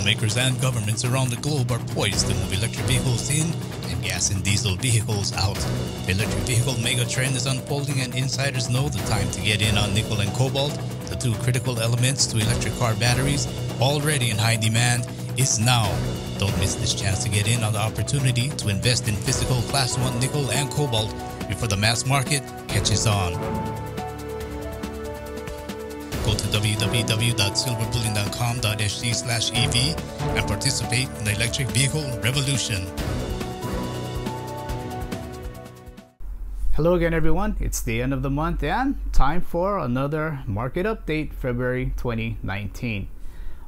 automakers and governments around the globe are poised to move electric vehicles in and gas and diesel vehicles out. The electric vehicle megatrend is unfolding, and insiders know the time to get in on nickel and cobalt, the two critical elements to electric car batteries, already in high demand, is now. Don't miss this chance to get in on the opportunity to invest in physical Class 1 nickel and cobalt before the mass market catches on. Go to www.silverbullion.com.sg/EV and participate in the electric vehicle revolution. Hello again, everyone. It's the end of the month and time for another market update, February 2019.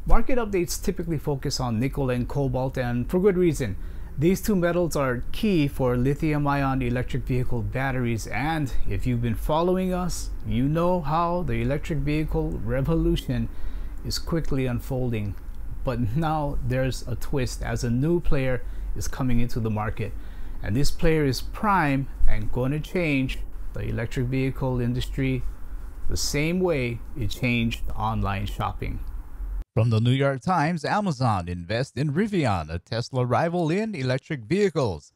Market updates typically focus on nickel and cobalt, and for good reason. These two metals are key for lithium-ion electric vehicle batteries, and if you've been following us, you know how the electric vehicle revolution is quickly unfolding. But now there's a twist as a new player is coming into the market, and this player is prime and going to change the electric vehicle industry the same way it changed online shopping. From the New York Times, Amazon invests in Rivian, a Tesla rival in electric vehicles.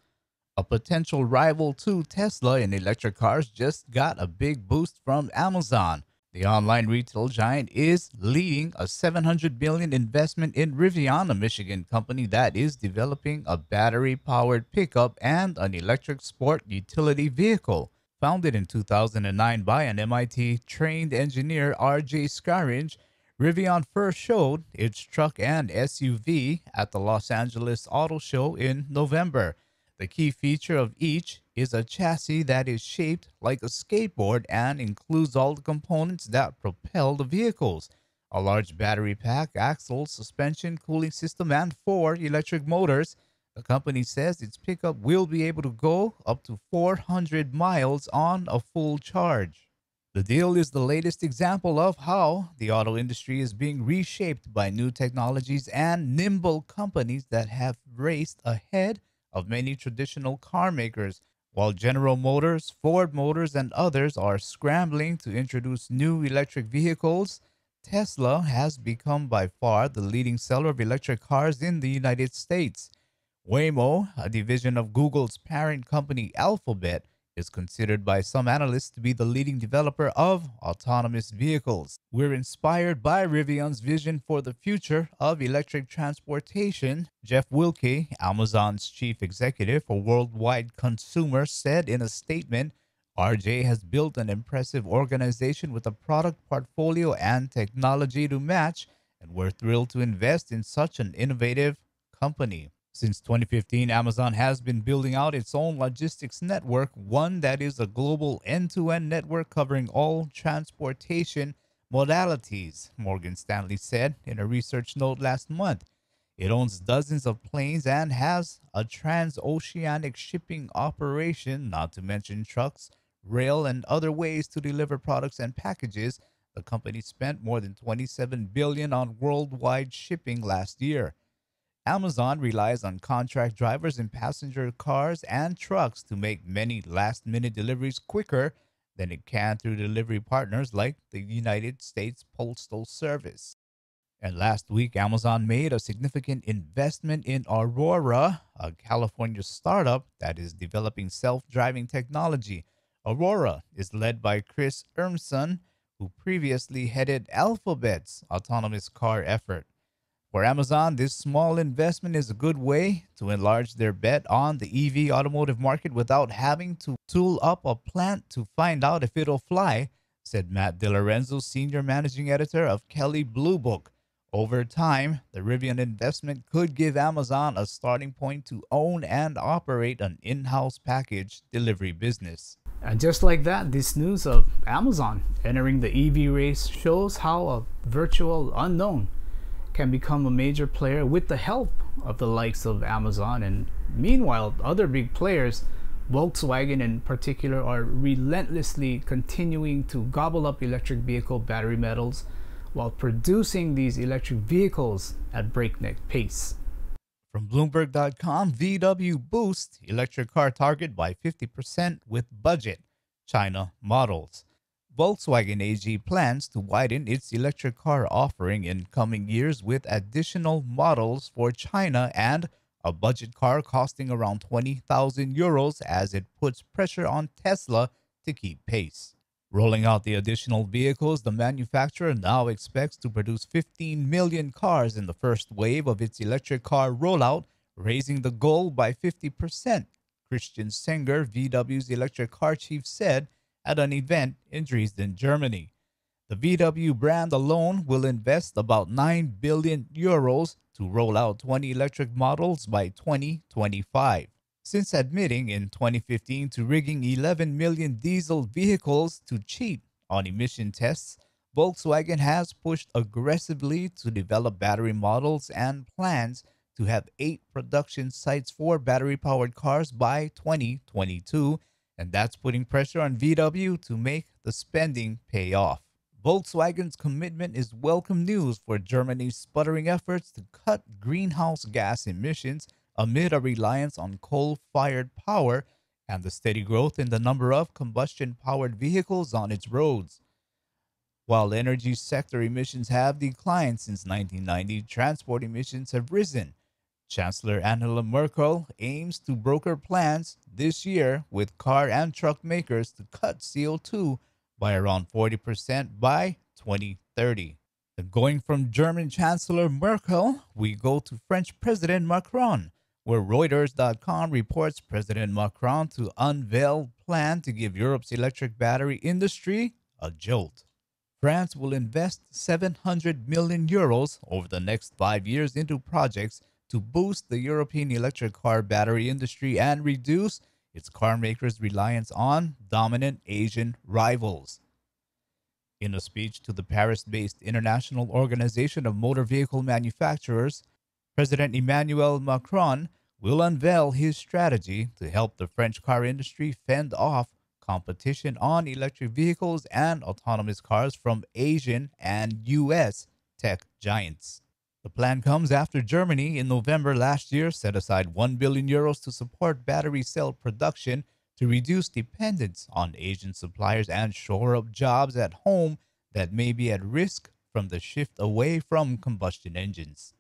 A potential rival to Tesla in electric cars just got a big boost from Amazon. The online retail giant is leading a $700 million investment in Rivian, a Michigan company that is developing a battery-powered pickup and an electric sport utility vehicle. Founded in 2009 by an MIT-trained engineer, R.J. Scaringe, Rivian first showed its truck and SUV at the Los Angeles Auto Show in November. The key feature of each is a chassis that is shaped like a skateboard and includes all the components that propel the vehicles: a large battery pack, axles, suspension, cooling system, and 4 electric motors. The company says its pickup will be able to go up to 400 miles on a full charge. The deal is the latest example of how the auto industry is being reshaped by new technologies and nimble companies that have raced ahead of many traditional car makers. While General Motors, Ford Motors, and others are scrambling to introduce new electric vehicles, Tesla has become by far the leading seller of electric cars in the United States. Waymo, a division of Google's parent company Alphabet, is considered by some analysts to be the leading developer of autonomous vehicles. We're inspired by Rivian's vision for the future of electric transportation, Jeff Wilke, Amazon's chief executive for worldwide consumer, said in a statement. RJ has built an impressive organization with a product portfolio and technology to match, and we're thrilled to invest in such an innovative company. Since 2015, Amazon has been building out its own logistics network, one that is a global end-to-end network covering all transportation modalities, Morgan Stanley said in a research note last month. It owns dozens of planes and has a transoceanic shipping operation, not to mention trucks, rail, and other ways to deliver products and packages. The company spent more than $27 billion on worldwide shipping last year. Amazon relies on contract drivers in passenger cars and trucks to make many last-minute deliveries quicker than it can through delivery partners like the United States Postal Service. And last week, Amazon made a significant investment in Aurora, a California startup that is developing self-driving technology. Aurora is led by Chris Urmson, who previously headed Alphabet's autonomous car effort. For Amazon, this small investment is a good way to enlarge their bet on the EV automotive market without having to tool up a plant to find out if it'll fly, said Matt DiLorenzo, senior managing editor of Kelley Blue Book. Over time, the Rivian investment could give Amazon a starting point to own and operate an in-house package delivery business. And just like that, this news of Amazon entering the EV race shows how a virtual unknown can become a major player with the help of the likes of Amazon. And meanwhile, other big players, Volkswagen in particular, are relentlessly continuing to gobble up electric vehicle battery metals while producing these electric vehicles at breakneck pace. From Bloomberg.com, VW boosts electric car target by 50% with budget, China models. Volkswagen AG plans to widen its electric car offering in coming years with additional models for China and a budget car costing around 20,000 euros as it puts pressure on Tesla to keep pace. Rolling out the additional vehicles, the manufacturer now expects to produce 15 million cars in the first wave of its electric car rollout, raising the goal by 50%, Christian Senger, VW's electric car chief, said at an event in Dresden, Germany. The VW brand alone will invest about 9 billion euros to roll out 20 electric models by 2025. Since admitting in 2015 to rigging 11 million diesel vehicles to cheat on emission tests, Volkswagen has pushed aggressively to develop battery models and plans to have 8 production sites for battery-powered cars by 2022, and that's putting pressure on VW to make the spending pay off. Volkswagen's commitment is welcome news for Germany's sputtering efforts to cut greenhouse gas emissions amid a reliance on coal-fired power and the steady growth in the number of combustion-powered vehicles on its roads. While energy sector emissions have declined since 1990, transport emissions have risen. Chancellor Angela Merkel aims to broker plans this year with car and truck makers to cut CO2 by around 40% by 2030. And going from German Chancellor Merkel, we go to French President Macron, where Reuters.com reports President Macron to unveil plan to give Europe's electric battery industry a jolt. France will invest 700 million euros over the next 5 years into projects to boost the European electric car battery industry and reduce its car makers' reliance on dominant Asian rivals. In a speech to the Paris-based International Organization of Motor Vehicle Manufacturers, President Emmanuel Macron will unveil his strategy to help the French car industry fend off competition on electric vehicles and autonomous cars from Asian and U.S. tech giants. The plan comes after Germany in November last year set aside 1 billion euros to support battery cell production to reduce dependence on Asian suppliers and shore up jobs at home that may be at risk from the shift away from combustion engines.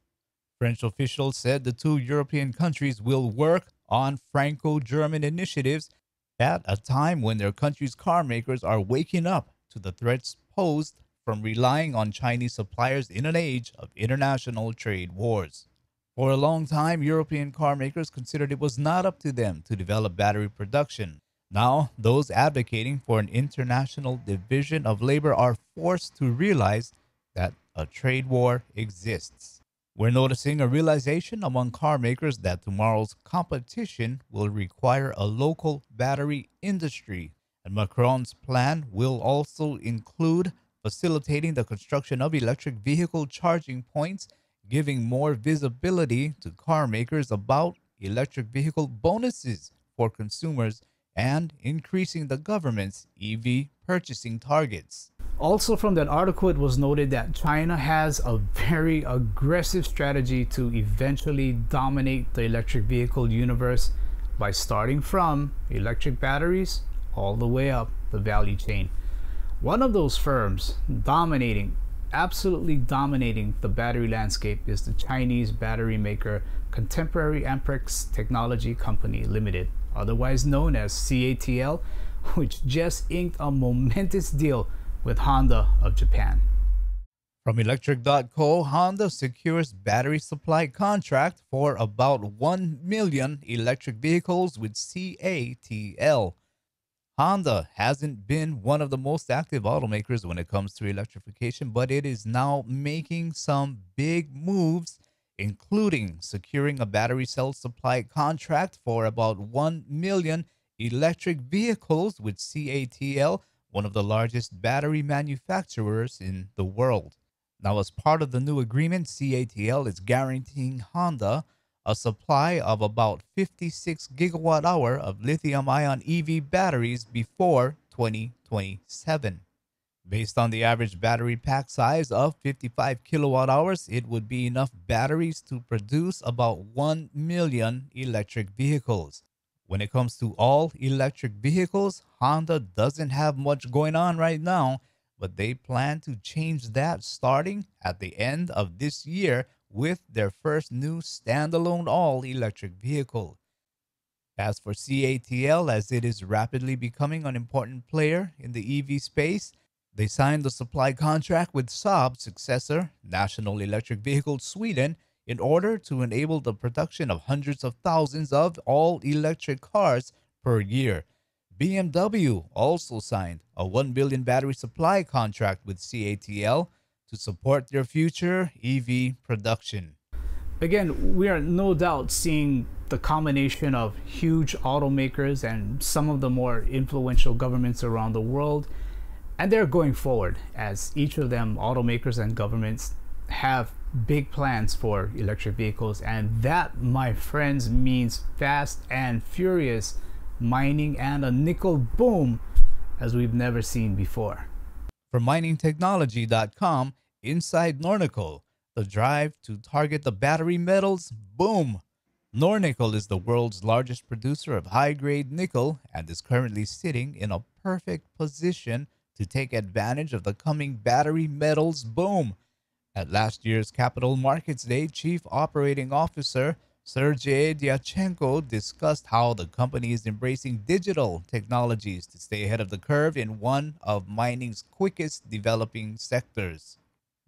French officials said the two European countries will work on Franco-German initiatives at a time when their country's car makers are waking up to the threats posed from relying on Chinese suppliers in an age of international trade wars. For a long time, European car makers considered it was not up to them to develop battery production. Now, those advocating for an international division of labor are forced to realize that a trade war exists. We're noticing a realization among car makers that tomorrow's competition will require a local battery industry, and Macron's plan will also include facilitating the construction of electric vehicle charging points, giving more visibility to car makers about electric vehicle bonuses for consumers, and increasing the government's EV purchasing targets. Also from that article, it was noted that China has a very aggressive strategy to eventually dominate the electric vehicle universe by starting from electric batteries all the way up the value chain. One of those firms absolutely dominating the battery landscape is the Chinese battery maker Contemporary Amperex Technology Company Limited, otherwise known as CATL, which just inked a momentous deal with Honda of Japan. From Electric.co, Honda secures battery supply contract for about 1 million electric vehicles with CATL. Honda hasn't been one of the most active automakers when it comes to electrification, but it is now making some big moves, including securing a battery cell supply contract for about 1 million electric vehicles with CATL, one of the largest battery manufacturers in the world. Now, as part of the new agreement, CATL is guaranteeing Honda a supply of about 56 gigawatt-hour of lithium-ion EV batteries before 2027. Based on the average battery pack size of 55 kilowatt-hours, it would be enough batteries to produce about 1 million electric vehicles. When it comes to all electric vehicles, Honda doesn't have much going on right now, but they plan to change that starting at the end of this year with their first new standalone all electric vehicle. As for CATL, as it is rapidly becoming an important player in the EV space, they signed the supply contract with Saab's successor, National Electric Vehicles Sweden, in order to enable the production of hundreds of thousands of all electric cars per year. BMW also signed a 1 billion battery supply contract with CATL to support their future EV production. Again, we are no doubt seeing the combination of huge automakers and some of the more influential governments around the world, and they're going forward as each of them, automakers and governments, have big plans for electric vehicles. And that, my friends, means fast and furious mining and a nickel boom as we've never seen before. From miningtechnology.com, inside Nornickel, the drive to target the battery metals, boom! Nornickel is the world's largest producer of high-grade nickel and is currently sitting in a perfect position to take advantage of the coming battery metals boom. At last year's Capital Markets Day, Chief Operating Officer Sergey Dyachenko discussed how the company is embracing digital technologies to stay ahead of the curve in one of mining's quickest developing sectors.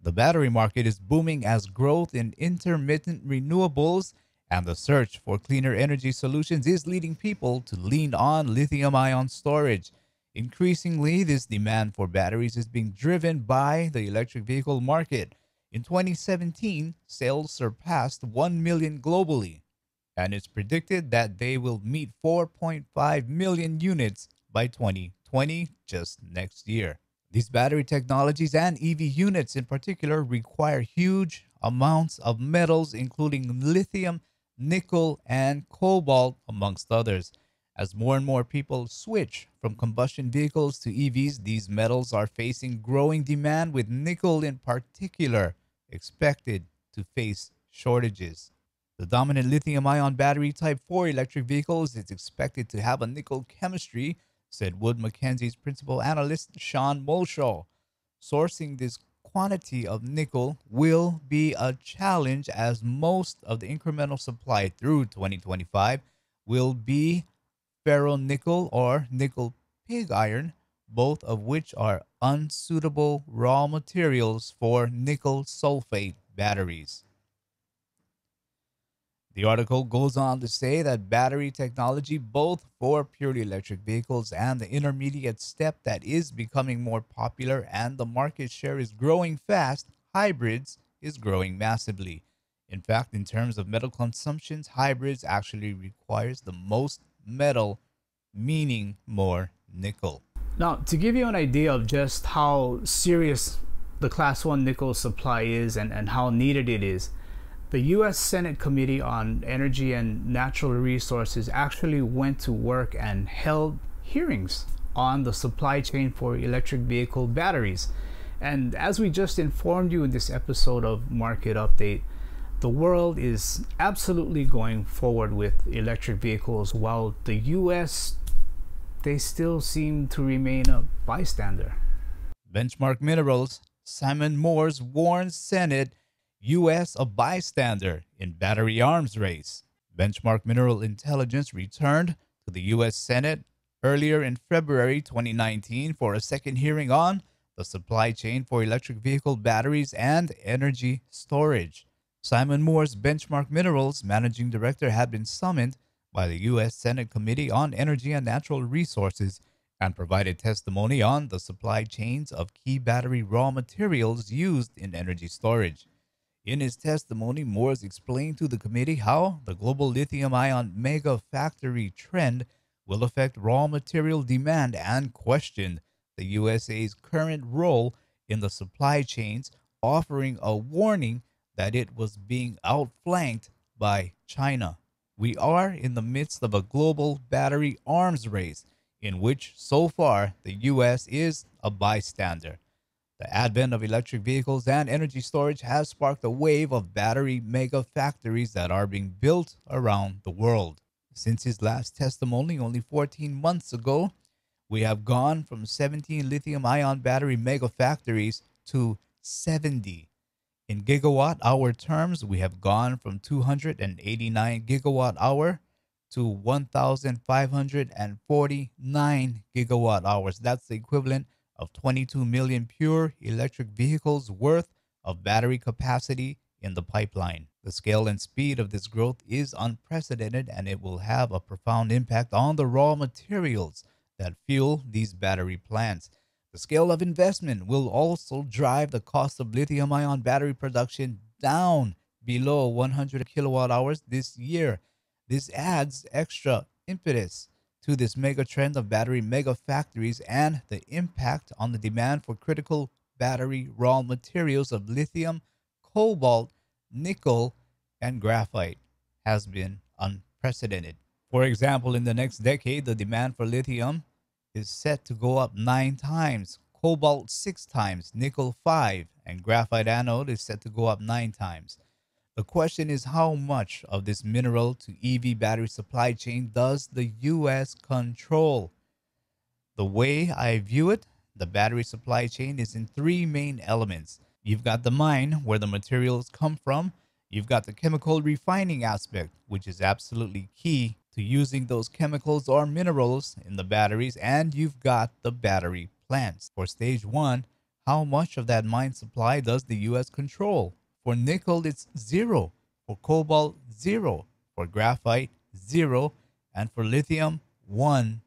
The battery market is booming as growth in intermittent renewables and the search for cleaner energy solutions is leading people to lean on lithium-ion storage. Increasingly, this demand for batteries is being driven by the electric vehicle market. In 2017, sales surpassed 1 million globally, and it's predicted that they will meet 4.5 million units by 2020, just next year. These battery technologies and EV units in particular require huge amounts of metals, including lithium, nickel, and cobalt, amongst others. As more and more people switch from combustion vehicles to EVs, these metals are facing growing demand, with nickel in particular expected to face shortages. The dominant lithium-ion battery Type 4 electric vehicles is expected to have a nickel chemistry, said Wood Mackenzie's principal analyst Sean Mulshaw. Sourcing this quantity of nickel will be a challenge, as most of the incremental supply through 2025 will be ferronickel or nickel pig iron, both of which are unsuitable raw materials for nickel sulfate batteries. The article goes on to say that battery technology, both for purely electric vehicles and the intermediate step that is becoming more popular and the market share is growing fast, hybrids, is growing massively. In fact, in terms of metal consumptions, hybrids actually requires the most metal, meaning more nickel. Now, to give you an idea of just how serious the Class 1 nickel supply is and how needed it is, the U.S. Senate Committee on Energy and Natural Resources actually went to work and held hearings on the supply chain for electric vehicle batteries. And as we just informed you in this episode of Market Update, the world is absolutely going forward with electric vehicles, while the U.S., they still seem to remain a bystander. Benchmark Minerals, Simon Moores warns Senate U.S. a bystander in battery arms race. Benchmark Mineral Intelligence returned to the U.S. Senate earlier in February 2019 for a second hearing on the supply chain for electric vehicle batteries and energy storage. Simon Moore's Benchmark Minerals managing director had been summoned by the U.S. Senate Committee on Energy and Natural Resources and provided testimony on the supply chains of key battery raw materials used in energy storage. In his testimony, Moores explained to the committee how the global lithium-ion mega factory trend will affect raw material demand and questioned the USA's current role in the supply chains, offering a warning that it was being outflanked by China. We are in the midst of a global battery arms race in which, so far, the U.S. is a bystander. The advent of electric vehicles and energy storage has sparked a wave of battery mega factories that are being built around the world. Since his last testimony only 14 months ago, we have gone from 17 lithium-ion battery megafactories to 70. In gigawatt-hour terms, we have gone from 289 gigawatt-hour to 1,549 gigawatt-hours. That's the equivalent of 22 million pure electric vehicles worth of battery capacity in the pipeline. The scale and speed of this growth is unprecedented, and it will have a profound impact on the raw materials that fuel these battery plants. The scale of investment will also drive the cost of lithium-ion battery production down below 100 kilowatt hours this year. This adds extra impetus to this mega trend of battery mega factories, and the impact on the demand for critical battery raw materials of lithium, cobalt, nickel, and graphite has been unprecedented. For example, in the next decade, the demand for lithium is set to go up 9 times, cobalt 6 times, nickel 5, and graphite anode is set to go up 9 times. The question is, how much of this mineral to EV battery supply chain does the U.S. control? The way I view it, the battery supply chain is in 3 main elements. You've got the mine, where the materials come from. You've got the chemical refining aspect, which is absolutely key to using those chemicals or minerals in the batteries. And you've got the battery plants. For stage 1, how much of that mine supply does the U.S. control? For nickel, it's 0. For cobalt, 0. For graphite, 0. And for lithium, 1%.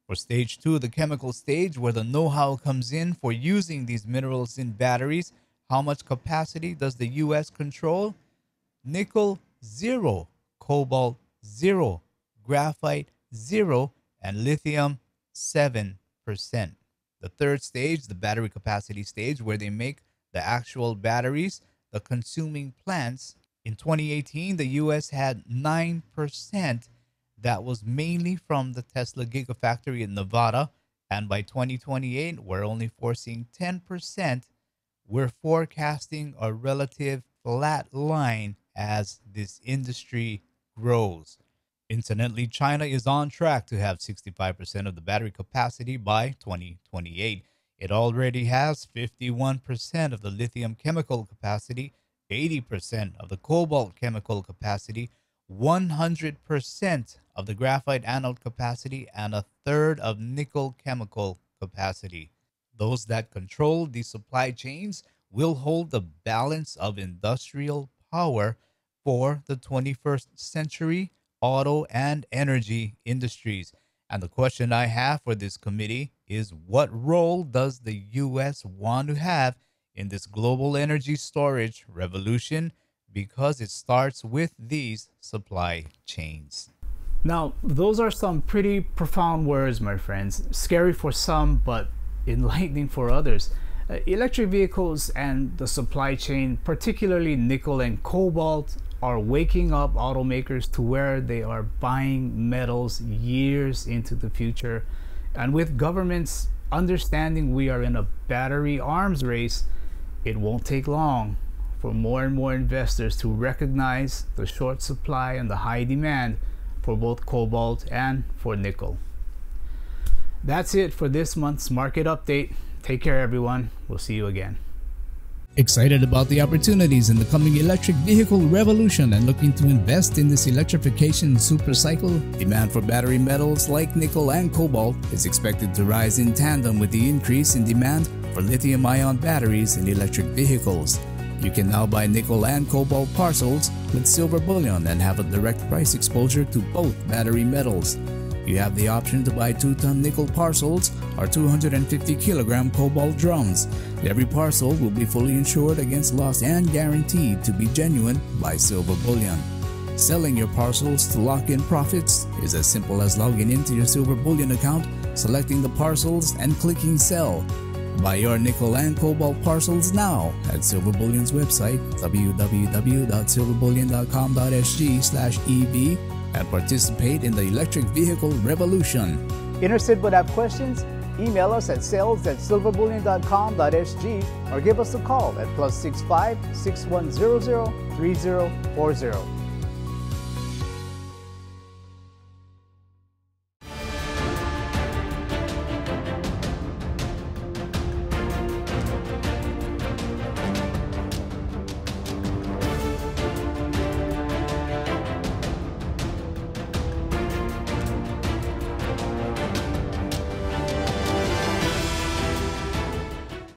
For stage 2, the chemical stage, where the know-how comes in for using these minerals in batteries, how much capacity does the U.S. control? Nickel, 0. Cobalt, 0. Graphite, 0. And lithium, 7%. The third stage, the battery capacity stage, where they make the actual batteries, the consuming plants. In 2018, the U.S. had 9%. That was mainly from the Tesla Gigafactory in Nevada. And by 2028, we're only foreseeing 10%. We're forecasting a relative flat line as this industry grows. Incidentally, China is on track to have 65% of the battery capacity by 2028. It already has 51% of the lithium chemical capacity, 80% of the cobalt chemical capacity, 100% of the graphite anode capacity, and a third of nickel chemical capacity. Those that control these supply chains will hold the balance of industrial power for the 21st century auto and energy industries. And the question I have for this committee is, what role does the U.S. want to have in this global energy storage revolution? Because it starts with these supply chains. Now, those are some pretty profound words, my friends. Scary for some, but enlightening for others. Electric vehicles and the supply chain, particularly nickel and cobalt, are waking up automakers to where they are buying metals years into the future. And with governments understanding we are in a battery arms race, it won't take long for more and more investors to recognize the short supply and the high demand for both cobalt and for nickel. That's it for this month's market update. Take care, everyone. We'll see you again. Excited about the opportunities in the coming electric vehicle revolution and looking to invest in this electrification supercycle? Demand for battery metals like nickel and cobalt is expected to rise in tandem with the increase in demand for lithium-ion batteries in electric vehicles. You can now buy nickel and cobalt parcels with silver bullion and have a direct price exposure to both battery metals. You have the option to buy 2-ton nickel parcels or 250 kilogram cobalt drums. Every parcel will be fully insured against loss and guaranteed to be genuine by silver bullion. Selling your parcels to lock in profits is as simple as logging into your silver bullion account, selecting the parcels, and clicking sell. Buy your nickel and cobalt parcels now at Silver Bullion's website www.silverbullion.com.sg/EV and participate in the electric vehicle revolution. Interested but have questions? Email us at sales@silverbullion.com.sg or give us a call at +65 6100 3040.